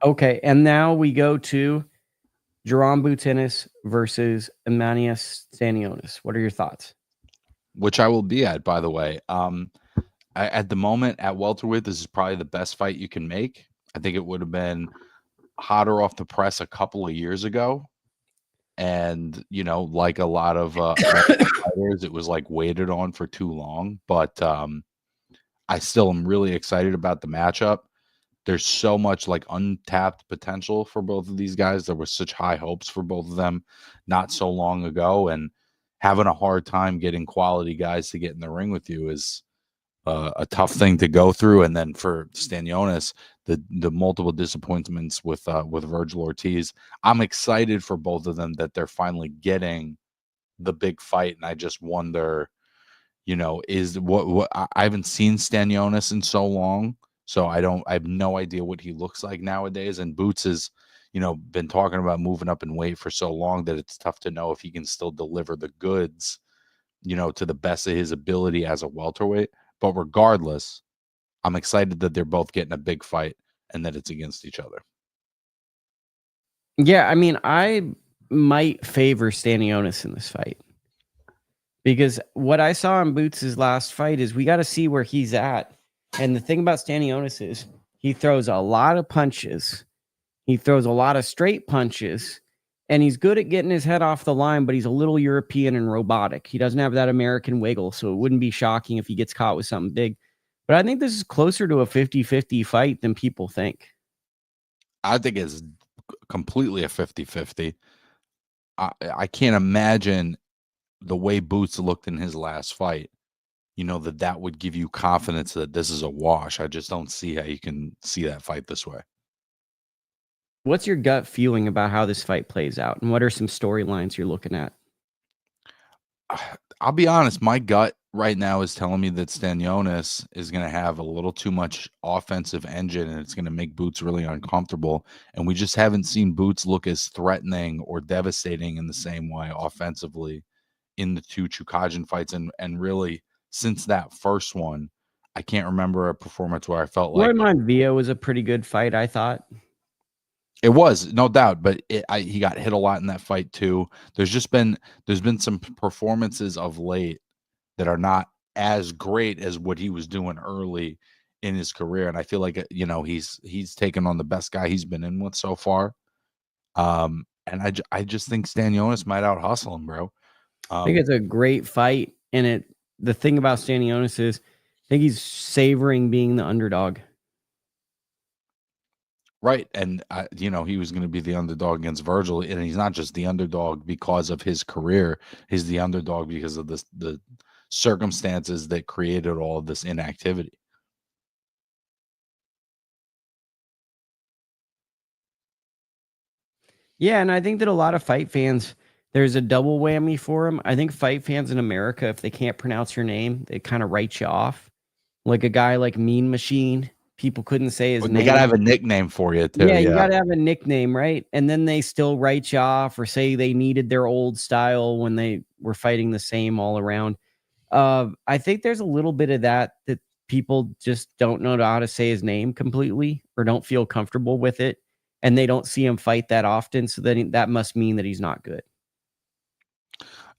A: Okay, and now we go to Jaron Boutinnis versus Ennis-Stanionis. What are your thoughts?
B: Which I will be at, by the way. At the moment at welterweight, this is probably the best fight you can make. I think it would have been hotter off the press a couple of years ago. And, like a lot of fighters, it was like waited on for too long. But I still am really excited about the matchup. There's so much like untapped potential for both of these guys. There were such high hopes for both of them not so long ago, and having a hard time getting quality guys to get in the ring with you is a tough thing to go through. And then for Stanionis, the multiple disappointments with Virgil Ortiz, I'm excited for both of them that they're finally getting the big fight. And I just wonder, is what I haven't seen Stanionis in so long. So I have no idea what he looks like nowadays. And Boots has, been talking about moving up in weight for so long that it's tough to know if he can still deliver the goods, to the best of his ability as a welterweight. But regardless, I'm excited that they're both getting a big fight and that it's against each other.
A: Yeah, I mean, I might favor Stanionis in this fight. Because what I saw in Boots' last fight is we got to see where he's at. And the thing about Stanionis is he throws a lot of punches. He throws a lot of straight punches. And he's good at getting his head off the line, but he's a little European and robotic. He doesn't have that American wiggle, so it wouldn't be shocking if he gets caught with something big. But I think this is closer to a 50-50 fight than people think.
B: I think it's completely a 50-50. I can't imagine the way Boots looked in his last fight, that would give you confidence that this is a wash. I just don't see how you can see that fight this way.
A: What's your gut feeling about how this fight plays out? And what are some storylines you're looking at?
B: I'll be honest. My gut right now is telling me that Stanionis is going to have a little too much offensive engine and it's going to make Boots really uncomfortable. And we just haven't seen Boots look as threatening or devastating in the same way offensively in the 2 Chukajin fights. And really, since that first one, I can't remember a performance where I felt like
A: Via was a pretty good fight, I thought.
B: It was, no doubt, but he got hit a lot in that fight too. There's been some performances of late that are not as great as what he was doing early in his career, and I feel like he's taken on the best guy he's been in with so far. And I just think Stanionis might out hustle him, bro.
A: I think it's a great fight, and the thing about Stanionis is I think he's savoring being the underdog.
B: Right. And, he was going to be the underdog against Virgil. And he's not just the underdog because of his career. He's the underdog because of the circumstances that created all of this inactivity.
A: Yeah. And I think that a lot of fight fans, there's a double whammy for him. I think fight fans in America, if they can't pronounce your name, they kind of write you off. Like a guy like Mean Machine. People couldn't say his name.
B: They got to have a nickname for you, too.
A: Yeah, you got to have a nickname, right? And then they still write you off or say they needed their old style when they were fighting the same all around. I think there's a little bit of that people just don't know how to say his name completely or don't feel comfortable with it. And they don't see him fight that often. So then that must mean that he's not good.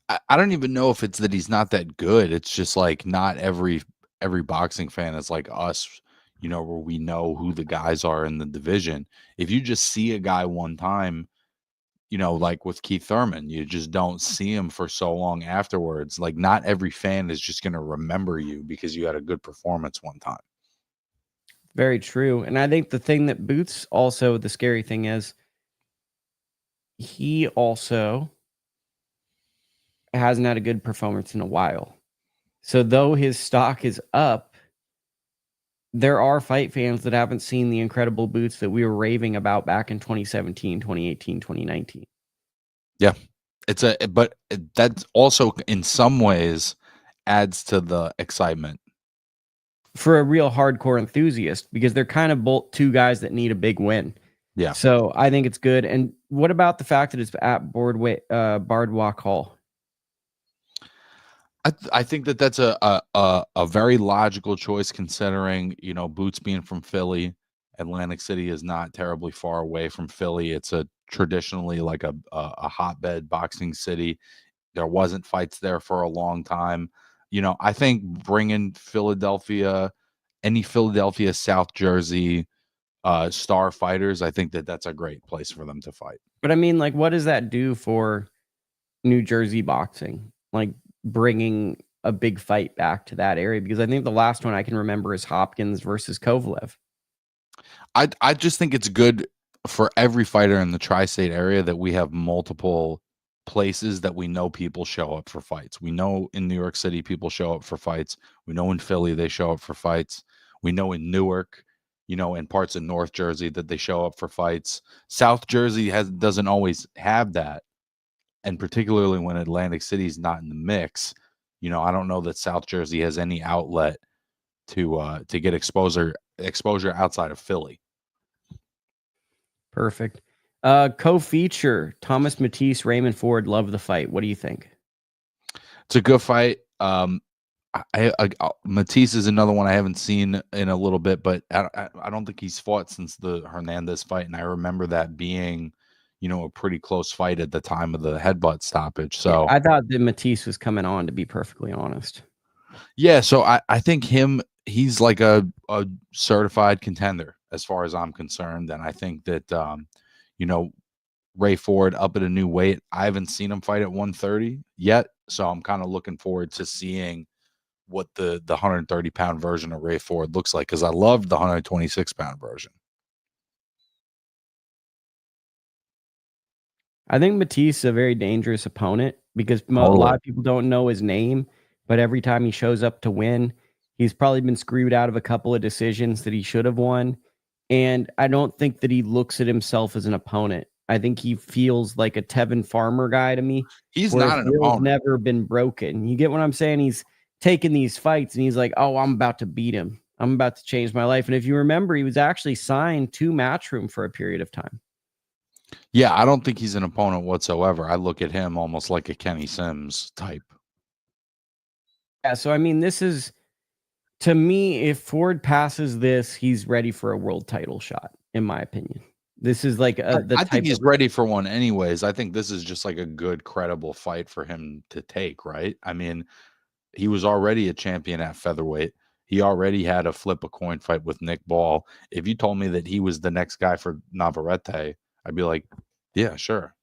B: I don't even know if it's that he's not that good. It's just like not every boxing fan is like us, where we know who the guys are in the division. If you just see a guy one time, like with Keith Thurman, you just don't see him for so long afterwards. Like, not every fan is just going to remember you because you had a good performance one time.
A: Very true. And I think the thing that Boots also, the scary thing is, he also hasn't had a good performance in a while. So though his stock is up, there are fight fans that haven't seen the incredible Boots that we were raving about back in 2017, 2018, 2019.
B: Yeah. But that's also in some ways adds to the excitement
A: for a real hardcore enthusiast, because they're kind of both two guys that need a big win.
B: Yeah.
A: So I think it's good. And what about the fact that it's at Boardwalk Hall?
B: I think that's a very logical choice, considering, Boots being from Philly. Atlantic City is not terribly far away from Philly. It's traditionally like a hotbed boxing city. There wasn't fights there for a long time. I think bringing any Philadelphia, South Jersey star fighters, I think that's a great place for them to fight.
A: But I mean, like, what does that do for New Jersey boxing? Like, bringing a big fight back to that area? Because I think the last one I can remember is Hopkins versus Kovalev.
B: I just think it's good for every fighter in the tri-state area that we have multiple places that we know people show up for fights. We know in New York City people show up for fights. We know in Philly they show up for fights. We know in Newark, in parts of North Jersey that they show up for fights. South Jersey doesn't always have that. And particularly when Atlantic City is not in the mix, I don't know that South Jersey has any outlet to get exposure outside of Philly.
A: Perfect. Co-feature Thomas Matisse, Raymond Ford. Love the fight. What do you think?
B: It's a good fight. Matisse is another one I haven't seen in a little bit, but I don't think he's fought since the Hernandez fight, and I remember that being, a pretty close fight at the time of the headbutt stoppage. So
A: yeah, I thought that Matisse was coming on, to be perfectly honest.
B: Yeah, so I think he's like a certified contender as far as I'm concerned, and I think that Ray Ford up at a new weight. I haven't seen him fight at 130 yet, so I'm kind of looking forward to seeing what the 130-pound version of Ray Ford looks like, because I loved the 126-pound version.
A: I think Matisse is a very dangerous opponent because a lot of people don't know his name, but every time he shows up to win, he's probably been screwed out of a couple of decisions that he should have won. And I don't think that he looks at himself as an opponent. I think he feels like a Tevin Farmer guy to me.
B: He's not an opponent.
A: Never been broken. You get what I'm saying? He's taking these fights and he's like, oh, I'm about to beat him. I'm about to change my life. And if you remember, he was actually signed to Matchroom for a period of time.
B: Yeah, I don't think he's an opponent whatsoever. I look at him almost like a Kenny Sims type.
A: Yeah, so I mean, this is, to me, if Ford passes this, he's ready for a world title shot, in my opinion. This is like
B: I think he's ready for one anyways. I think this is just like a good, credible fight for him to take, right? I mean, he was already a champion at featherweight. He already had a flip a coin fight with Nick Ball. If you told me that he was the next guy for Navarrete, I'd be like, yeah, sure.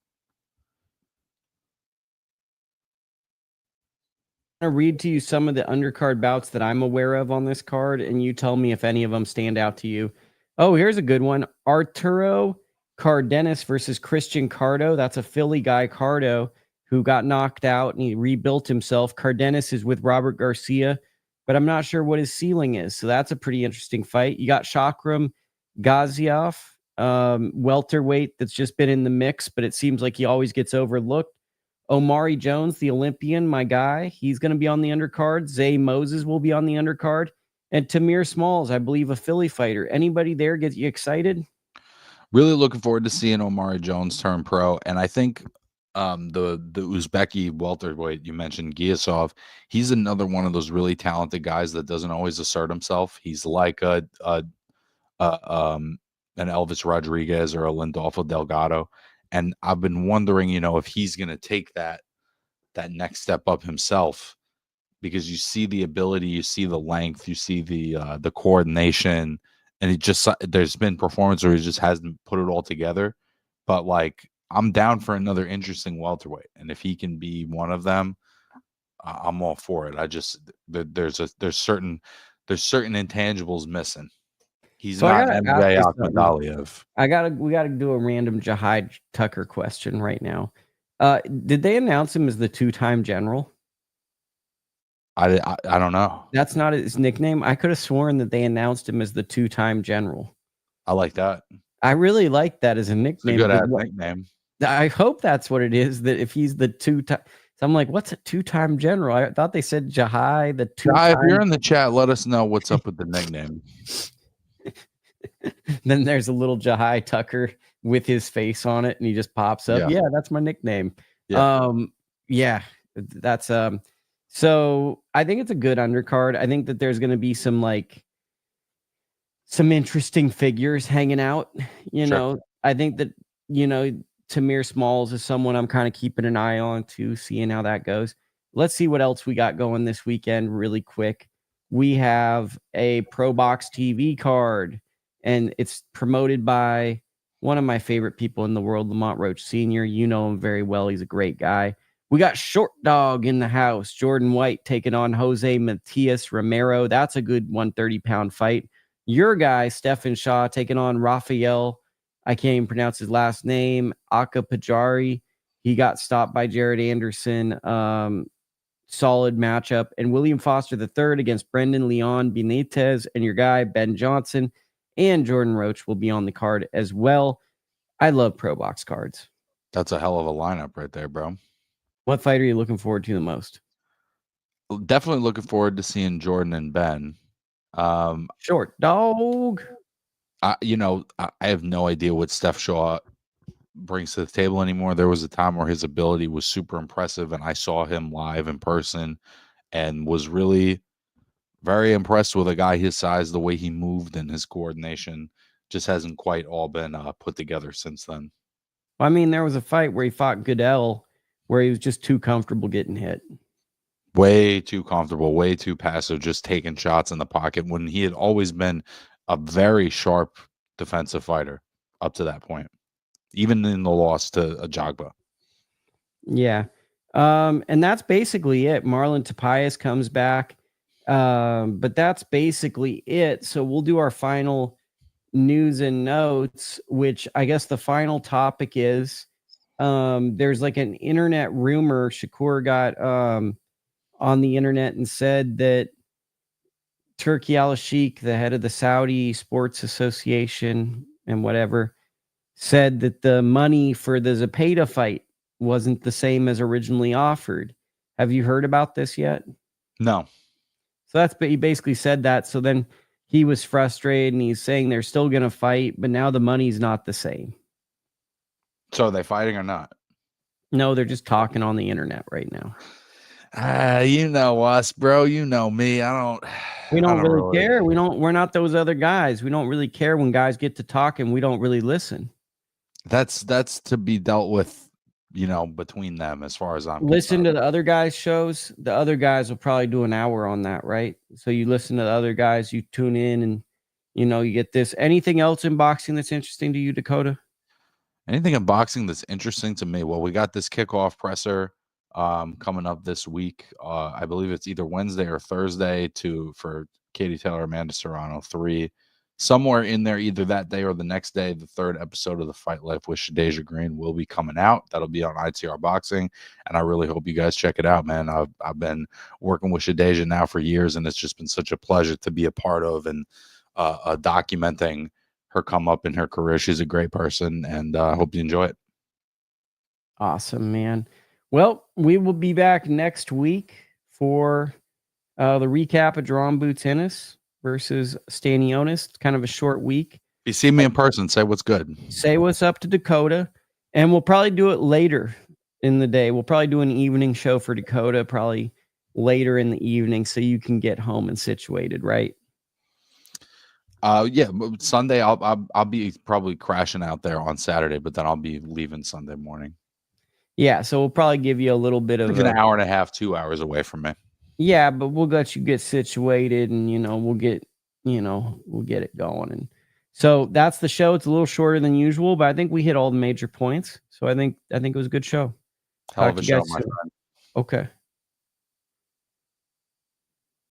A: I'm going to read to you some of the undercard bouts that I'm aware of on this card, and you tell me if any of them stand out to you. Oh, here's a good one. Arturo Cardenas versus Christian Cardo. That's a Philly guy, Cardo, who got knocked out and he rebuilt himself. Cardenas is with Robert Garcia, but I'm not sure what his ceiling is. So that's a pretty interesting fight. You got Shakram Gaziev, welterweight, that's just been in the mix, but it seems like he always gets overlooked. Omari Jones, the Olympian, my guy, he's going to be on the undercard. Zay Moses will be on the undercard. And Tamir Smalls, I believe, a Philly fighter. Anybody there get you excited?
B: Really looking forward to seeing Omari Jones turn pro. And I think the Uzbeki welterweight you mentioned, Giasov, he's another one of those really talented guys that doesn't always assert himself. He's like an Elvis Rodriguez or a Lindolfo Delgado. And I've been wondering, if he's going to take that next step up himself because you see the ability, you see the length, you see the coordination, and it just there's been performance where he just hasn't put it all together. But like, I'm down for another interesting welterweight, and if he can be one of them, I'm all for it. I just there's certain intangibles missing. He's
A: so
B: not MJ Akhmadaliev.
A: We gotta do a random Jahi Tucker question right now. Did they announce him as the 2-time general?
B: I don't know.
A: That's not his nickname. I could have sworn that they announced him as the 2-time general.
B: I like that.
A: I really like that as a nickname.
B: It's a good nickname.
A: I hope that's what it is. That if he's the 2-time, so I'm like, what's a 2-time general? I thought they said Jahi the 2-time.
B: If you're in the chat, let us know what's up with the nickname.
A: Then there's a little Jahi Tucker with his face on it, and he just pops up. Yeah, that's my nickname. Yeah. That's So I think it's a good undercard. I think that there's going to be some interesting figures hanging out. You know, I think that Tamir Smalls is someone I'm kind of keeping an eye on too, seeing how that goes. Let's see what else we got going this weekend really quick. We have a ProBox TV card, and it's promoted by one of my favorite people in the world, Lamont Roach Sr. You know him very well. He's a great guy. We got Short Dog in the house. Jordan White taking on Jose Matias Romero. That's a good 130-pound fight. Your guy, Stefan Shaw, taking on Rafael. I can't even pronounce his last name. Akapajari. He got stopped by Jared Anderson. Solid matchup. And William Foster III against Brendan Leon Benitez. And your guy, Ben Johnson, and Jordan Roach will be on the card as well. I love ProBox cards.
B: That's a hell of a lineup right there, bro.
A: What fight are you looking forward to the most?
B: Definitely looking forward to seeing Jordan and Ben.
A: Short Dog.
B: I have no idea what Steph Shaw brings to the table anymore. There was a time where his ability was super impressive, and I saw him live in person and was really very impressed with a guy his size. The way he moved and his coordination just hasn't quite all been put together since then.
A: I mean, there was a fight where he fought Goodell where he was just too comfortable getting hit.
B: Way too comfortable, way too passive, just taking shots in the pocket when he had always been a very sharp defensive fighter up to that point, even in the loss to Ajagba.
A: Yeah. And that's basically it. Marlon Topias comes back. But that's basically it. So we'll do our final news and notes, which I guess the final topic is there's like an internet rumor. Shakur got on the internet and said that Turki Al-Sheikh, the head of the Saudi Sports Association and whatever, said that the money for the Zepeda fight wasn't the same as originally offered. Have you heard about this yet?
B: No.
A: So he basically said that. So then he was frustrated and he's saying they're still going to fight, but now the money's not the same.
B: So are they fighting or not?
A: No, they're just talking on the internet right now.
B: You know us, bro. You know me.
A: We don't really care. We're not those other guys. We don't really care when guys get to talking. We don't really listen.
B: That's to be dealt with, between them as far as I'm
A: listen to the other guys' shows. The other guys will probably do an hour on that, right? So you listen to the other guys, you tune in and you get this. Anything else in boxing that's interesting to you, Dakota?
B: Anything in boxing that's interesting to me? Well, we got this kickoff presser coming up this week. I believe it's either Wednesday or Thursday for Katie Taylor, Amanda Serrano 3. Somewhere in there, either that day or the next day, the third episode of The Fight Life with Shadeja Green will be coming out. That'll be on ITR Boxing, and I really hope you guys check it out, man. I've been working with Shadeja now for years, and it's just been such a pleasure to be a part of and documenting her come up in her career. She's a great person, and I hope you enjoy it.
A: Awesome, man. Well, we will be back next week for the recap of Jaron Boots Ennis versus Stanionis. Kind of a short week.
B: If you see me in person, say what's good.
A: Say what's up to Dakota. And we'll probably do it later in the day. We'll probably do an evening show for Dakota, probably later in the evening, so you can get home and situated, right?
B: Yeah, Sunday I'll be probably crashing out there on Saturday, but then I'll be leaving Sunday morning.
A: Yeah, so we'll probably give you a little bit of
B: an hour and a half, 2 hours away from me.
A: Yeah, but we'll let you get situated, and we'll get it going. And so that's the show. It's a little shorter than usual, but I think we hit all the major points. So I think it was a good show.
B: Hell of a show, my friend.
A: Okay.